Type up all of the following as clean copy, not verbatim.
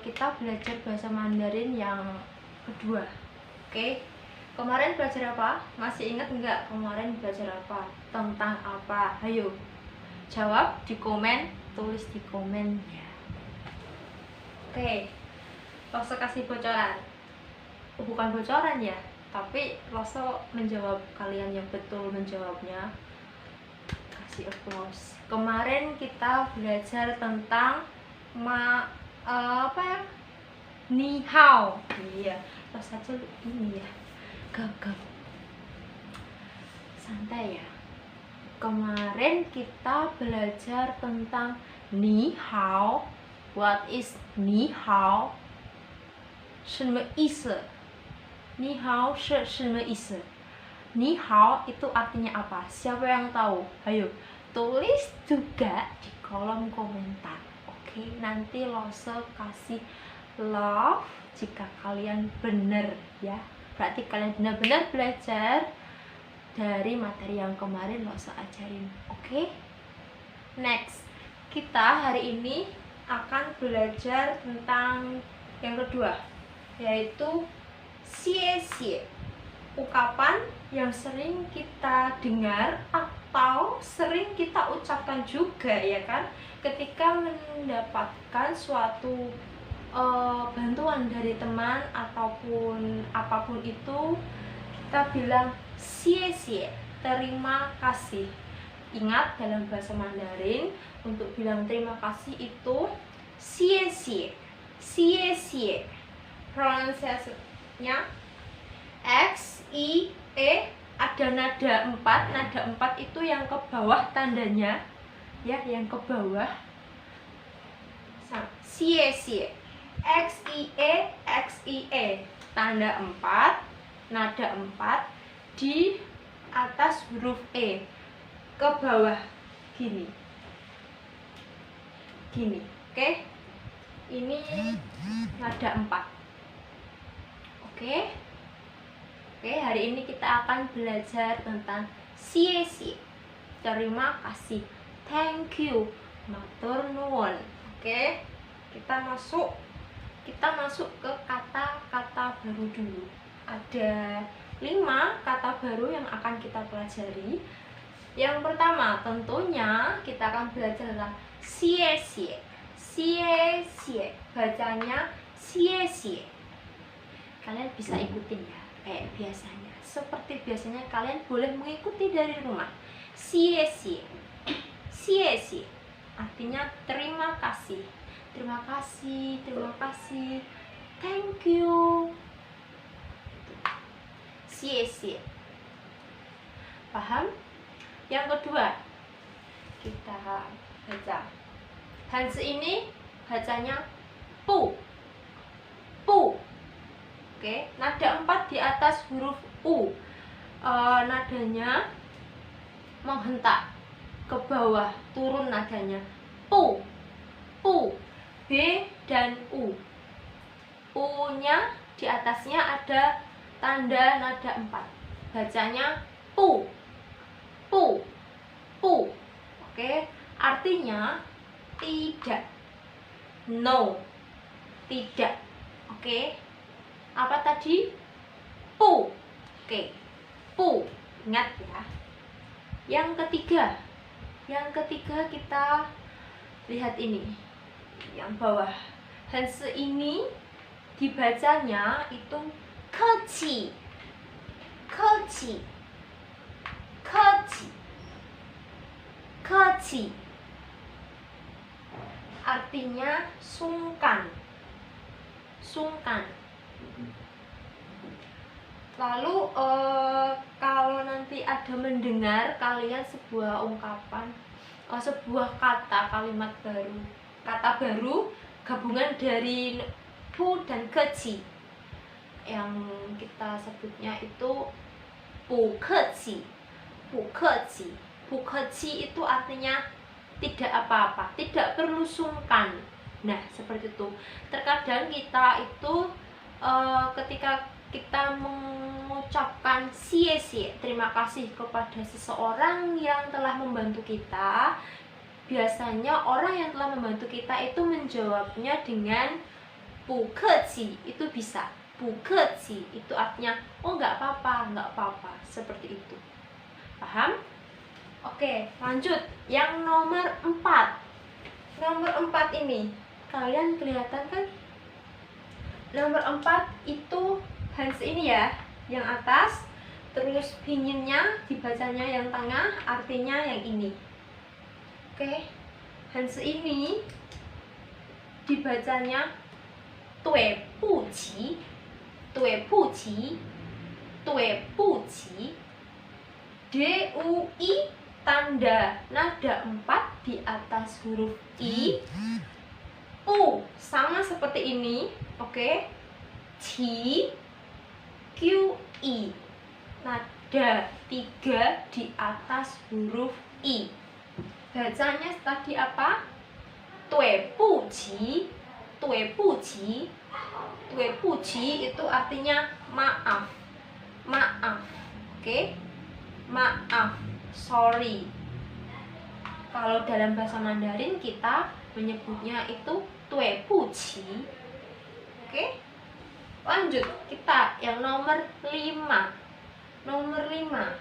kita belajar bahasa Mandarin yang kedua. Oke. Kemarin belajar apa? Masih ingat nggak kemarin belajar apa? Tentang apa? Ayo jawab di komen, tulis di komen ya. Oke. Loso kasih bocoran. Bukan bocoran ya, tapi Loso menjawab, kalian yang betul menjawabnya kasih applause. Kemarin kita belajar tentang apa ya? Ni hao. Iya, terus aja ini ya. Gagap. Santai ya. Kemarin kita belajar tentang ni hao. What is ni hao? 什么意思? Ni hao 是什么意思? Ni hao itu artinya apa? Siapa yang tahu? Ayo tulis juga di kolom komentar. Oke, nanti Loso kasih love jika kalian benar ya. Berarti kalian benar-benar belajar dari materi yang kemarin Loso ajarin. Oke? Next, kita hari ini akan belajar tentang yang kedua, yaitu xie xie. Ungkapan yang sering kita dengar atau sering kita ucapkan juga ya kan, ketika mendapatkan suatu bantuan dari teman ataupun apapun itu, kita bilang xie xie, terima kasih. Ingat, dalam bahasa Mandarin untuk bilang terima kasih itu xie xie, xie xie. Pronunciasinya X, I, E, ada nada 4. Nada 4 itu yang ke bawah tandanya ya, yang ke bawah. Xie xie, X, I, E, X, I, E, tanda 4, nada 4 di atas huruf E, ke bawah gini. Gini, oke? Ini nada 4. Oke? Oke, hari ini kita akan belajar tentang xie xie, terima kasih, thank you, matur nuwun. Oke, kita masuk ke kata-kata baru dulu. Ada 5 kata baru yang akan kita pelajari. Yang pertama tentunya kita akan belajar tentang xie xie. Xie xie, bacanya xie xie. Kalian bisa ikutin ya, kayak biasanya. Seperti biasanya kalian boleh mengikuti dari rumah. Xie xie, xie xie artinya terima kasih. Terima kasih, terima kasih, thank you. Xie xie. Paham? Yang kedua, kita baca. Hanzi ini bacanya pu. Pu. Oke, nada 4 di atas huruf U. Nadanya menghentak ke bawah, turun nadanya. Pu. Pu. B dan U. U-nya di atasnya ada tanda nada 4. Bacanya pu. Pu. Pu. Oke, artinya tidak. No. Tidak. Oke. Apa tadi? Pu. Oke. Pu. Ingat ya. Yang ketiga kita lihat ini, yang bawah. Hanzi ini dibacanya itu keci. Keci. Keci. Keci. Artinya sungkan. Sungkan. Lalu kalau nanti ada mendengar kalian sebuah ungkapan, sebuah kalimat baru, kata baru gabungan dari pu dan keci, yang kita sebutnya itu pu keci. Pu keci. Pu keci itu artinya tidak apa-apa, tidak perlu sungkan. Nah, seperti itu. Terkadang kita itu ketika kita mengucapkan xie xie, terima kasih kepada seseorang yang telah membantu kita, biasanya orang yang telah membantu kita itu menjawabnya dengan bukeci itu bisa. Bukeci itu artinya oh nggak apa-apa, seperti itu. Paham? Oke, lanjut. Yang nomor 4. Nomor 4 ini, kalian kelihatan kan? Nomor 4 itu Hans ini ya, yang atas. Terus pinginnya dibacanya yang tengah, artinya yang ini. Oke, Hans ini dibacanya dui bu qi, dui bu qi, dui bu qi. DUI tanda nada 4 di atas huruf I. Sama seperti ini, oke. Qi, QI nada 3 di atas huruf I. Bacanya tadi apa? Dui bu qi, dui bu qi. Dui bu qi itu artinya maaf. Maaf. Oke? Maaf, sorry. Kalau dalam bahasa Mandarin kita menyebutnya itu dui bu qi. Oke? Lanjut, kita yang nomor 5. Nomor 5.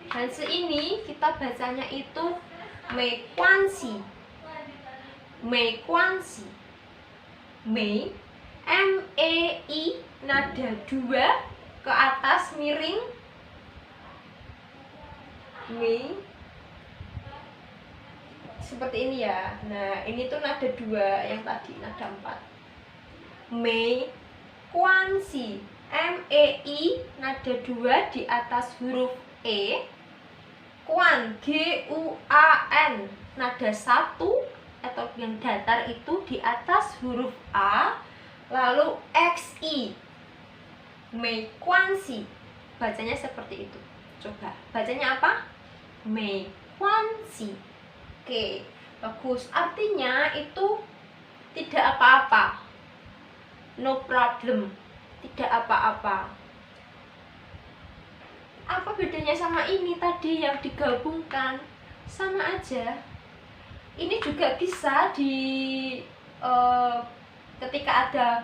Hans ini kita bacanya itu mei guanxi. Mei guanxi. Mei, MEI nada 2 ke atas miring. Mei seperti ini ya. Nah, ini tuh nada 2, yang tadi nada 4. Mei guanxi. MEI nada 2 di atas huruf E. Guan, GUAN nada 1 atau yang datar itu di atas huruf A. Lalu XI. Mei guanxi. Bacanya seperti itu. Coba bacanya apa? Mei guanxi. Oke, bagus. Artinya itu tidak apa-apa. No problem. Tidak apa-apa. Apa bedanya sama ini tadi yang digabungkan? Sama aja. Ini juga bisa ketika ada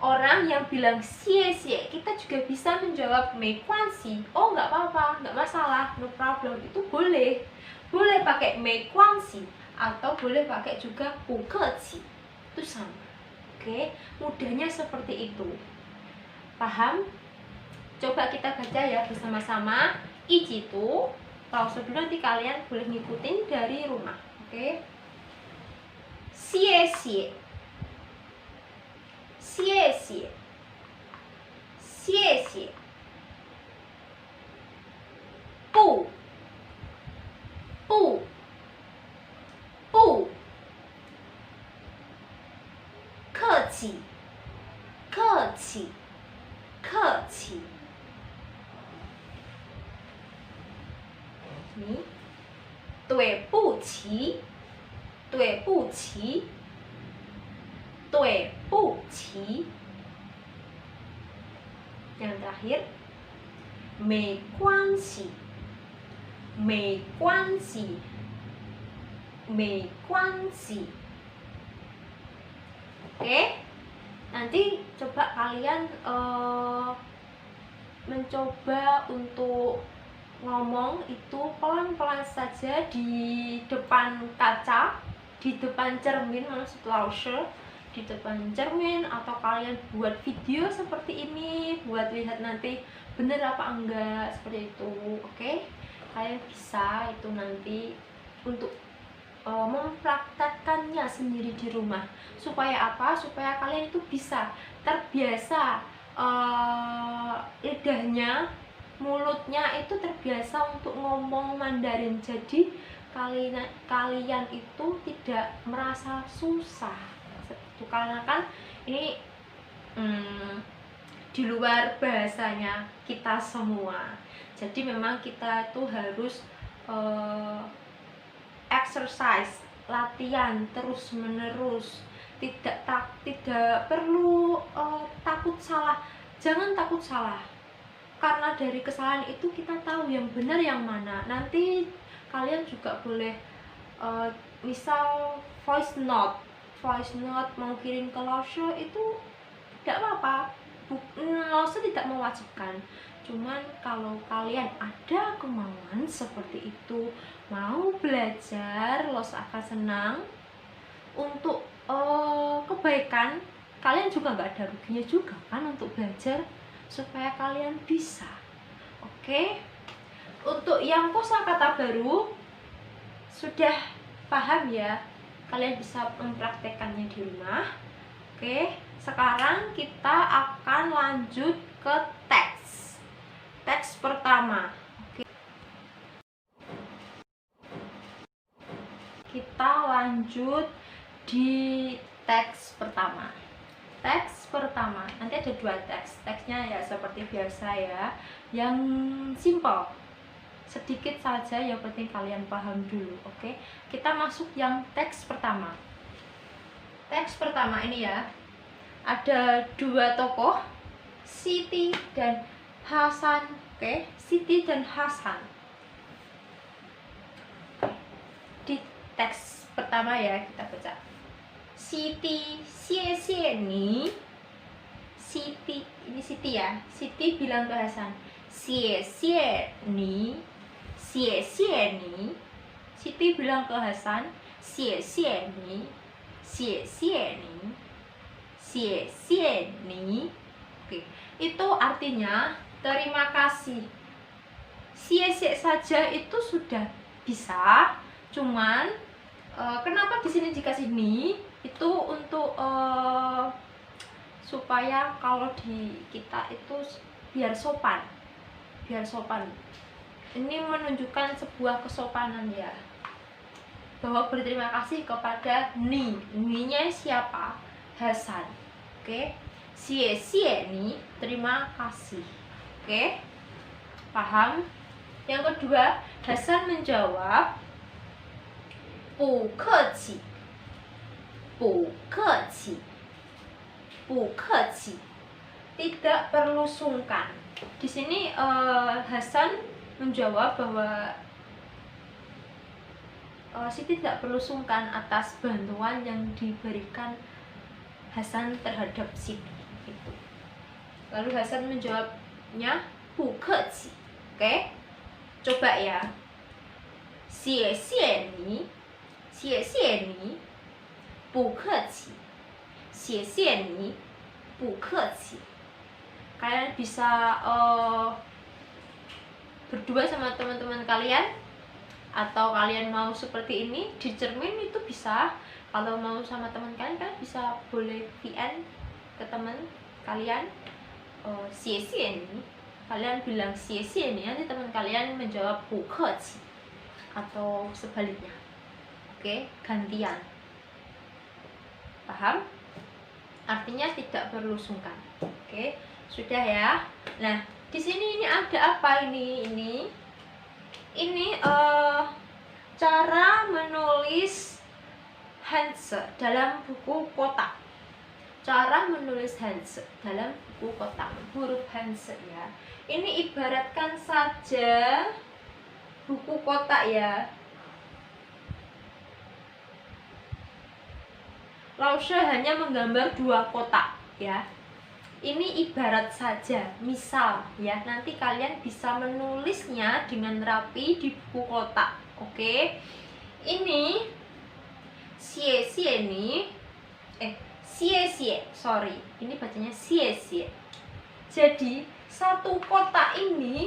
orang yang bilang xie, kita juga bisa menjawab mei guanxi. Oh, nggak apa-apa, nggak masalah, no problem. Itu boleh. Boleh pakai mei guanxi atau boleh pakai juga bukeci. Itu sama. Oke, mudahnya seperti itu. Paham? Coba kita baca ya bersama-sama. Ijitu. Kalau dulu nanti kalian boleh ngikutin dari rumah. Oke. Xie xie. Xie xie. Xie xie. Bu. Bu. Bu. Keci. Keci. Keci. Ini dui bu qi. Dui bu qi. Dui bu qi. Yang terakhir mei guanxi. Mei guanxi. Mei guanxi. Oke, nanti coba kalian mencoba untuk ngomong itu pelan-pelan saja di depan kaca, di depan cermin, maksud lauscher, di depan cermin, atau kalian buat video seperti ini buat lihat nanti bener apa enggak, seperti itu. Oke, kalian bisa itu nanti untuk mempraktekkannya sendiri di rumah. Supaya apa? Supaya kalian itu bisa terbiasa, lidahnya, mulutnya itu terbiasa untuk ngomong Mandarin. Jadi kalian itu tidak merasa susah. Itu karena kan ini di luar bahasanya kita semua. Jadi memang kita itu harus exercise, latihan terus menerus. Tidak perlu takut salah. Jangan takut salah, karena dari kesalahan itu kita tahu yang benar yang mana. Nanti kalian juga boleh misal voice note voice note, mau kirim ke Laushe itu tidak apa-apa. Laushe tidak mewajibkan. Cuman kalau kalian ada kemauan seperti itu, mau belajar, Laushe akan senang. Untuk kebaikan kalian juga nggak ada ruginya juga kan untuk belajar supaya kalian bisa. Oke, untuk yang kosakata baru sudah paham ya, kalian bisa mempraktekannya di rumah. Oke, sekarang kita akan lanjut ke teks pertama. Oke, kita lanjut di teks pertama. Teks pertama, nanti ada 2 teks. Teksnya ya seperti biasa ya, yang simple, sedikit saja, yang penting kalian paham dulu. Oke, kita masuk yang teks pertama. Teks pertama ini ya, ada 2 tokoh, Siti dan Hasan. Oke, Siti dan Hasan. Di teks pertama ya, kita baca. Siti, xie ni. Siti, ini Siti ya. Siti bilang ke Hasan, xie ni. Siti bilang ke Hasan, xie ni. Oke, itu artinya terima kasih. Xie saja itu sudah bisa, cuman kenapa di sini dikasih ni? Itu untuk supaya kalau di kita itu biar sopan. Ini menunjukkan sebuah kesopanan ya, bahwa berterima kasih kepada ni. Ni-nya siapa? Hasan. Oke, xie ni, terima kasih. Oke, paham? Yang kedua, Hasan menjawab, 不客气，tidak perlu sungkan. Di sini Hasan menjawab bahwa Siti tidak perlu sungkan atas bantuan yang diberikan Hasan terhadap Siti itu. Lalu Hasan menjawabnya, 不客气. Oke, coba ya. 谢谢你，不客气，谢谢你，不客气. Kalian bisa berdua sama teman-teman kalian, atau kalian mau seperti ini di cermin itu bisa. Kalau mau sama teman kalian, kalian bisa boleh VN ke teman kalian, xie ni. Kalian bilang xie ni, nanti teman kalian menjawab 不客气, atau sebaliknya. Oke, gantian. Paham? Artinya tidak perlu sungkan. Oke, sudah ya. Nah, di sini ini ada apa ini? Ini cara menulis Hanzi dalam buku kotak. Cara menulis Hanzi dalam buku kotak, huruf Hanzi ya. Ini ibaratkan saja buku kotak ya. Laushe hanya menggambar 2 kotak ya. Ini ibarat saja, misal ya, nanti kalian bisa menulisnya dengan rapi di buku kotak. Oke, ini xie ni, sorry, ini bacanya xie. Jadi satu kotak ini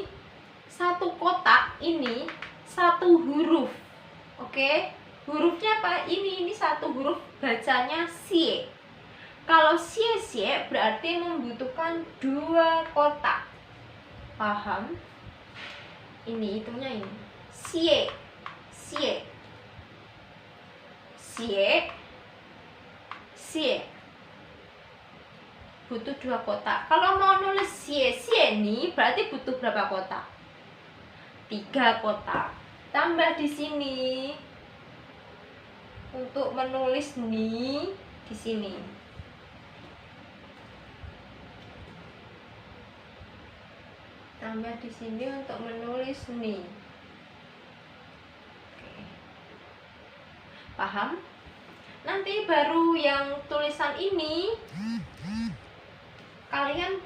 1 huruf. Oke, hurufnya apa? Ini 1 huruf, bacanya xie. Kalau xie berarti membutuhkan 2 kotak. Paham? Ini hitungnya ini. Xie. Butuh 2 kotak. Kalau mau nulis xie ni berarti butuh berapa kotak? 3 kotak. Tambah di sini untuk menulis ni di sini. Tambah di sini untuk menulis ni. Oke. Paham? Nanti baru yang tulisan ini kalian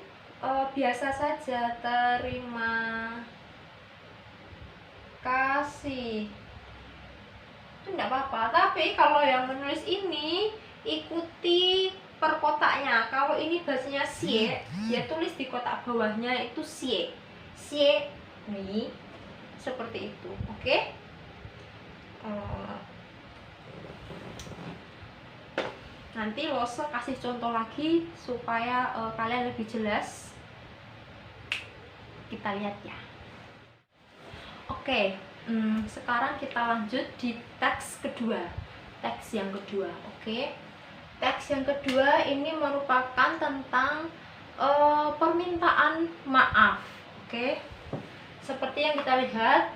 biasa saja, terima kasih, itu enggak apa-apa. Tapi kalau yang menulis ini ikuti per kotaknya. Kalau ini bahasanya xie, dia tulis di kotak bawahnya itu xie, xie nih, seperti itu. Oke. Nanti Lose kasih contoh lagi supaya kalian lebih jelas. Kita lihat ya. Oke, sekarang kita lanjut di teks kedua. Teks yang kedua, oke. Teks yang kedua ini merupakan tentang permintaan maaf, oke. Seperti yang kita lihat,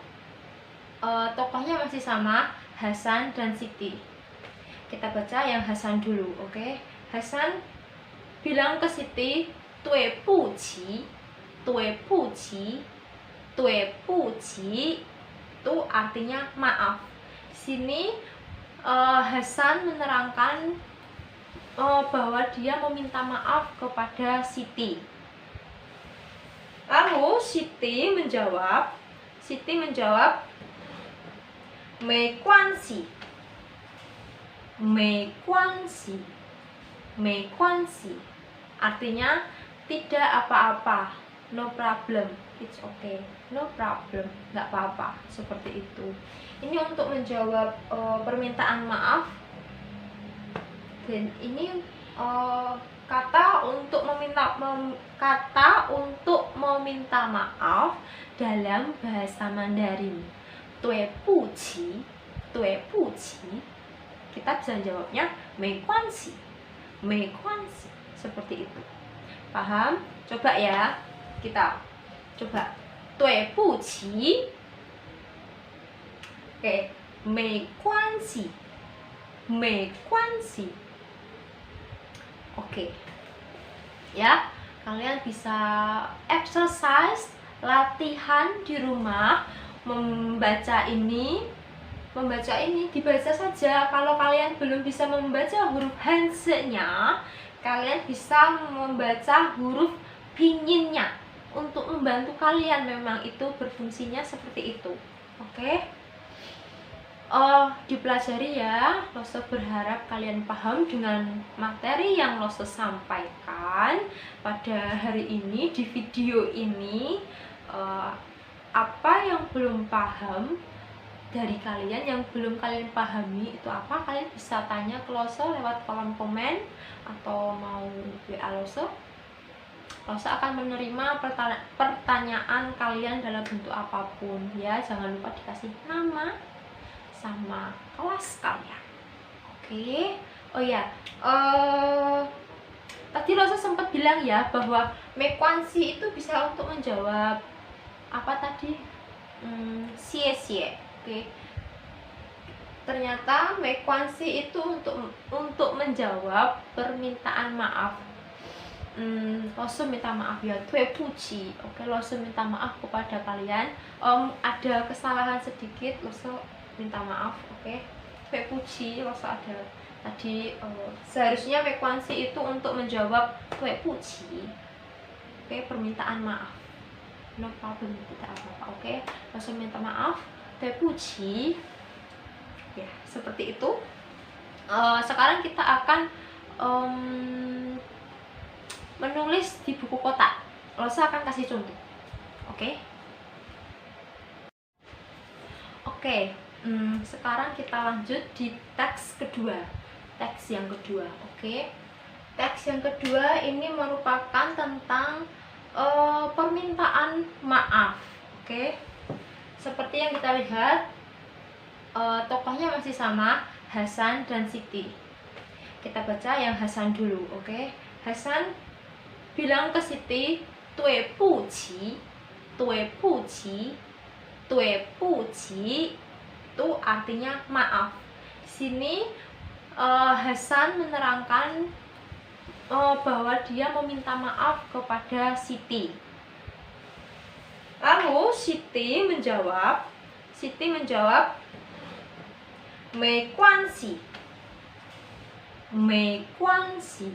tokohnya masih sama, Hasan dan Siti. Kita baca yang Hasan dulu, oke. Hasan bilang ke Siti, "Dui bu qi, dui bu qi." Dui bu qi itu artinya maaf. Di sini Hasan menerangkan bahwa dia meminta maaf kepada Siti. Lalu Siti menjawab, "Mei guanxi, mei guanxi, mei guanxi." Artinya tidak apa-apa, no problem, it's okay, no problem, nggak apa-apa, seperti itu. Ini untuk menjawab permintaan maaf. Dan ini kata untuk meminta maaf dalam bahasa Mandarin. Dui bu qi, dui bu qi. Kita bisa jawabnya mei guanxi, mei guanxi, seperti itu. Paham? Coba ya, kita coba. Dui bu qi. Oke, mei guanxi, mei guanxi. Oke. Ya, kalian bisa exercise, latihan di rumah membaca ini dibaca saja. Kalau kalian belum bisa membaca huruf Hanzi-nya, kalian bisa membaca huruf pinyin-nya untuk membantu kalian. Memang itu berfungsinya seperti itu. Oke. Dipelajari ya. Lose berharap kalian paham dengan materi yang Lose sampaikan pada hari ini di video ini. Apa yang belum paham dari kalian, yang belum kalian pahami itu apa, kalian bisa tanya ke Lose lewat kolom komen atau mau WA Lose. Lose akan menerima pertanyaan kalian dalam bentuk apapun ya. Jangan lupa dikasih nama sama kelas kalian. Oke. Oh ya, tadi Lose sempat bilang ya bahwa mei guanxi itu bisa untuk menjawab apa tadi? Xie xie. Oke. Ternyata mei guanxi itu untuk menjawab permintaan maaf. Lose minta maaf ya, dui bu qi. Oke, Lose minta maaf kepada kalian. Ada kesalahan sedikit, Lose minta maaf. Oke. Dui bu qi, Lose ada tadi seharusnya mei guanxi itu untuk menjawab dui bu qi. Oke, permintaan maaf. No problem, tidak apa-apa. Oke, Lose minta maaf, dui bu qi. Ya, seperti itu. Sekarang kita akan menulis di buku kotak. Lose akan kasih contoh. Oke. Oke. Sekarang kita lanjut di teks kedua. Teks yang kedua. Oke. Teks yang kedua ini merupakan tentang permintaan maaf. Oke. Seperti yang kita lihat, tokohnya masih sama, Hasan dan Siti. Kita baca yang Hasan dulu, oke. Hasan bilang ke Siti, "Dui bu qi, dui bu qi." Dui bu qi itu artinya maaf. Di sini Hasan menerangkan bahwa dia meminta maaf kepada Siti. Lalu Siti menjawab, "Mei guanxi, 没关系，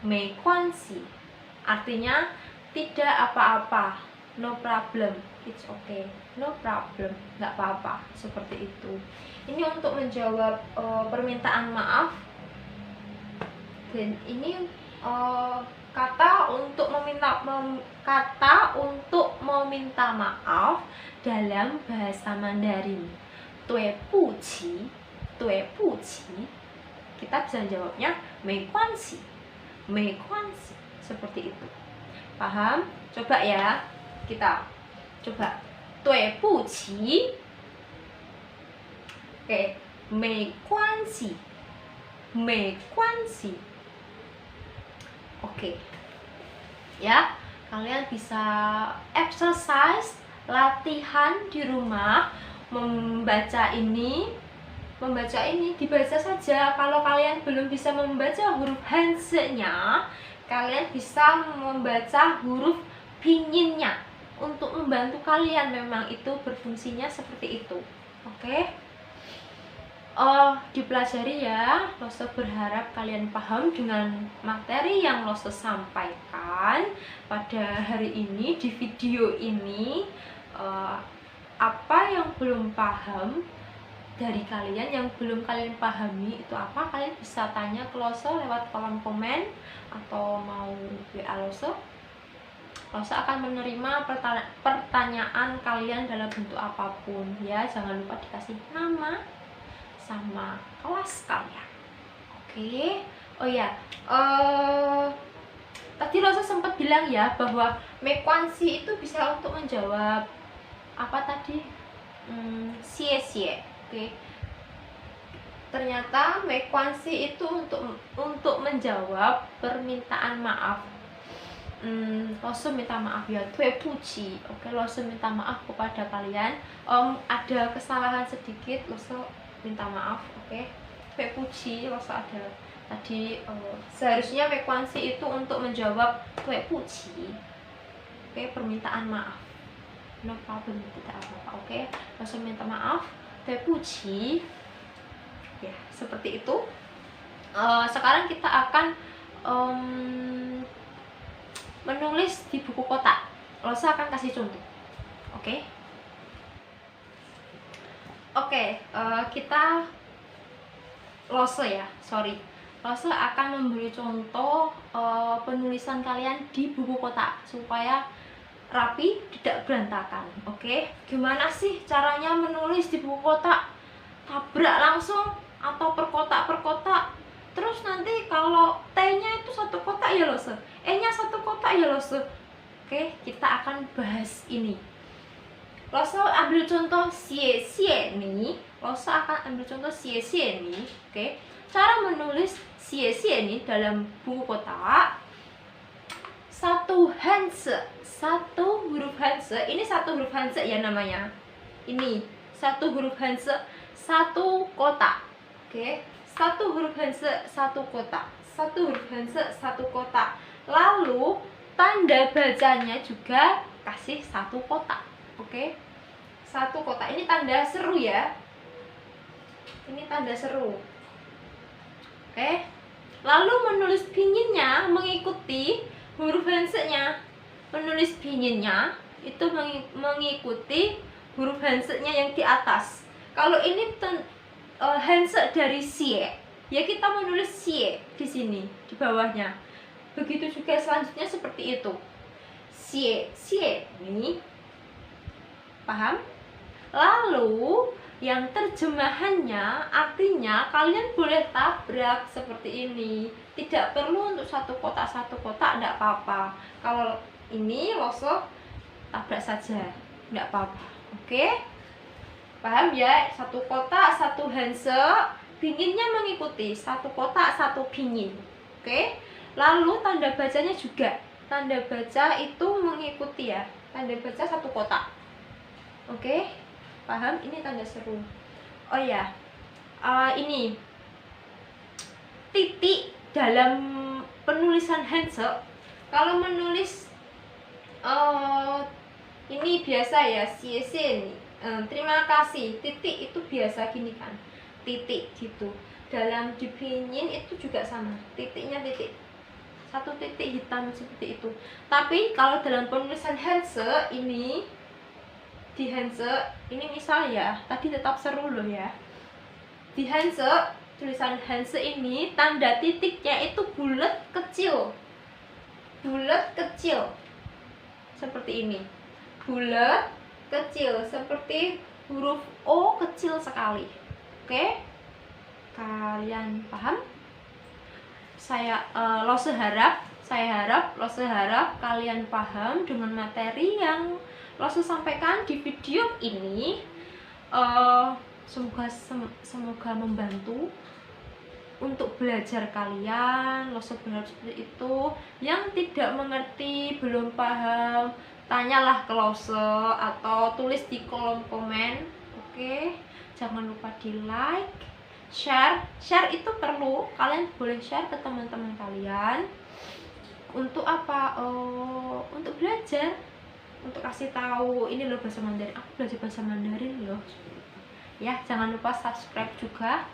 没关系artinya tidak apa-apa, no problem, it's okay, no problem, nggak apa-apa, seperti itu. Ini untuk menjawab permintaan maaf. Dan ini kata untuk meminta maaf dalam bahasa Mandarin. 对不起，对不起. Kita bisa jawabnya 没关系，没关系, seperti itu. Paham? Coba ya, kita coba 对不起. Oke, 没关系，没关系. Oke. Ya, kalian bisa exercise, latihan di rumah membaca ini dibaca saja. Kalau kalian belum bisa membaca huruf Hanse-nya, kalian bisa membaca huruf pinyin-nya untuk membantu kalian. Memang itu berfungsinya seperti itu. Oke? Dipelajari ya. Lose berharap kalian paham dengan materi yang Lose sampaikan pada hari ini di video ini. Apa yang belum paham dari kalian, yang belum kalian pahami itu apa, kalian bisa tanya ke Lose lewat kolom komen atau mau WA Lose. Lose akan menerima pertanyaan kalian dalam bentuk apapun ya. Jangan lupa dikasih nama sama kelas kalian. Oke. Oh ya, tadi Lose sempat bilang ya bahwa mekuansi itu bisa untuk menjawab apa tadi? Xie-xie. Oke. Ternyata mekuansi itu untuk menjawab permintaan maaf. Lose minta maaf ya, 对不起. Oke, Lose minta maaf kepada kalian. Ada kesalahan sedikit, Lose minta maaf. Oke, 对不起, Lose ada tadi seharusnya mekuansi itu untuk menjawab 对不起. Oke, permintaan maaf. No problem, tidak apa-apa. Oke, Lose minta maaf, 对不起. Ya, seperti itu. Sekarang kita akan menulis di buku kotak. Lose akan kasih contoh. Oke. Kita Lose akan memberi contoh penulisan kalian di buku kotak supaya rapi, tidak berantakan. Oke. Gimana sih caranya menulis di buku kotak? Tabrak langsung atau per kotak? Terus nanti kalau T-nya itu satu kotak ya Lose, E-nya satu kotak ya Lose. Oke, kita akan bahas ini. Lose ambil contoh xie-xie nih. Lose akan ambil contoh xie-xie nih. Oke. Cara menulis xie-xie nih dalam buku kotak. Satu huruf Hanse. Ini satu huruf Hanse ya namanya. Ini satu huruf Hanse, satu kotak. Oke. Satu huruf Hanse, satu kotak. Satu huruf Hanse, satu kotak. Lalu tanda bacanya juga kasih satu kotak. Oke. Satu kotak. Ini tanda seru ya. Ini tanda seru. Oke. Lalu menulis pinginnya mengikuti huruf Hanse-nya. Menulis pinginnya itu mengikuti huruf Hanse-nya yang di atas. Kalau ini Hanse dari xie, ya kita menulis xie di sini di bawahnya. Begitu juga selanjutnya seperti itu. Xie nih. Paham? Lalu yang terjemahannya artinya kalian boleh tabrak seperti ini. Tidak perlu untuk satu kotak enggak apa-apa. Kalau ini Lose tabrak saja, enggak apa-apa. Oke? Paham ya? Satu kotak, satu Hanse, pinginnya mengikuti satu kotak, satu pingin. Oke? Lalu tanda bacanya juga. Tanda baca itu mengikuti ya. Tanda baca satu kotak. Oke? Paham? Ini tanda seru. Oh ya. Ini titik dalam penulisan Hanse. Kalau menulis ini biasa ya, xie nih. Terima kasih, titik itu biasa gini kan, titik gitu. dalam di pinyin itu juga sama, titiknya titik satu titik hitam seperti itu. Tapi kalau dalam penulisan Hanse ini, di Hanse ini misal ya, tadi tetap seru loh ya. Di Hanse, tulisan Hanse ini tanda titiknya itu bulat kecil. Bulat kecil. Seperti ini. Bulat kecil seperti huruf O kecil sekali. Oke? Kalian paham? Saya harap kalian paham dengan materi yang Lose sampaikan di video ini. Semoga membantu untuk belajar kalian. Lose berharap seperti itu. Yang tidak mengerti, belum paham, tanyalah ke Lose atau tulis di kolom komen. Oke? Jangan lupa di like, share itu perlu, kalian boleh share ke teman-teman kalian. Untuk apa? Untuk belajar, untuk kasih tahu ini loh bahasa Mandarin, aku belajar bahasa Mandarin loh ya. Jangan lupa subscribe juga